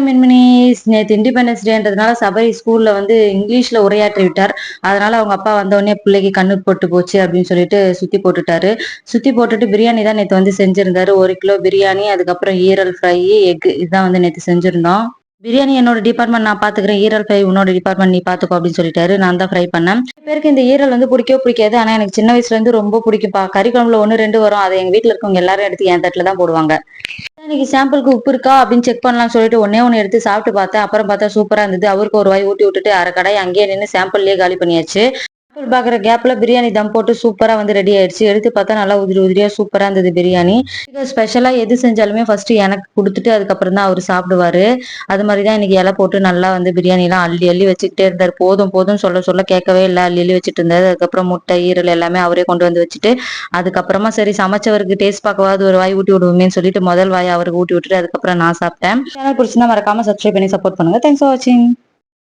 Hi மின்மினிஸ், நேத்து independence டேன்றதுனால Sabari ஸ்கூல்ல வந்து இங்கிலீஷ்ல உரையாற்றி விட்டார். அதனால அவங்க அப்பா வந்த உடனே பிள்ளைக்கு கண்ணு போட்டு போச்சு அப்படின்னு சொல்லிட்டு சுத்தி போட்டுட்டாரு. சுத்தி போட்டுட்டு பிரியாணி தான் நேத்து வந்து செஞ்சிருந்தாரு. 1 கிலோ பிரியாணி, அதுக்கப்புறம் ஈரல் ஃப்ரை, எக் இதுதான் வந்து நேத்து செஞ்சிருந்தோம். பிரியாணி என்னோட டிபார்ட்மெண்ட் நான் பாத்துக்கிறேன், ஈரல் ஃப்ரை உன்னோட டிபார்ட்மெண்ட் நீ பாத்துக்கோ அப்படின்னு சொல்லிட்டாரு. நான் தான் ஃப்ரை பண்ணேன். நிறைய பேருக்கு இந்த ஈரல் வந்து பிடிக்கவே பிடிக்காது. ஆனா எனக்கு சின்ன வயசுல இருந்து ரொம்ப பிடிக்கும்பா. கறி குழம்புல 1 2 வரும், அதை எங்க வீட்டுல இருக்கவங்க எல்லாரும் எடுத்து என் தட்டுல தான் போடுவாங்க. இன்னைக்கு சாம்பிளுக்கு உப்பு இருக்கா அப்படின்னு செக் பண்ணலாம்னு சொல்லிட்டு ஒண்ணே எடுத்து சாப்பிட்டு பார்த்தேன். அப்புறம் பார்த்தா சூப்பரா இருந்தது. அவருக்கு ஒரு வாய் ஊட்டி விட்டுட்டு அரை கடாய் அங்கேயே நின்று சாம்பிள்லயே காலி பண்ணியாச்சு. சாம்பிள் பாக்குற கேப்ல பிரியாணி தம் போட்டு சூப்பரா வந்து ரெடி ஆயிடுச்சு. எடுத்து பார்த்தா நல்லா உதிரி உதிரியா சூப்பரா இருந்தது பிரியாணி. ஸ்பெஷலா எது செஞ்சாலுமே ஃபர்ஸ்ட் எனக்கு கொடுத்துட்டு அதுக்கப்புறம் தான் அவரு சாப்பிடுவாரு. அது மாதிரிதான் இன்னைக்கு இலை போட்டு நல்லா வந்து பிரியாணி எல்லாம் அள்ளி அள்ளி வச்சுக்கிட்டே இருந்தாரு. போதும் போதும் சொல்ல சொல்ல கேட்கவே இல்லை, அள்ளி அள்ளி வச்சுட்டு இருந்தாரு. அதுக்கப்புறம் முட்டை ஈரல் எல்லாமே அவரே கொண்டு வந்து வச்சுட்டு அதுக்கப்புறமா சரி சமைச்சவருக்கு டேஸ்ட் பார்க்கவாது ஒரு வாய் ஊட்டி விடுவோமேன்னு சொல்லிட்டு முதல் வாய் அவருக்கு ஊட்டி விட்டுட்டு அதுக்கப்புறம் நான் சாப்பிட்டேன். சேனல் பிடிச்சிருந்தா மறக்காம சப்ஸ்கிரைப் பண்ணி சப்போர்ட் பண்ணுங்க. தேங்க்ஸ் ஃபார் வாட்சிங்.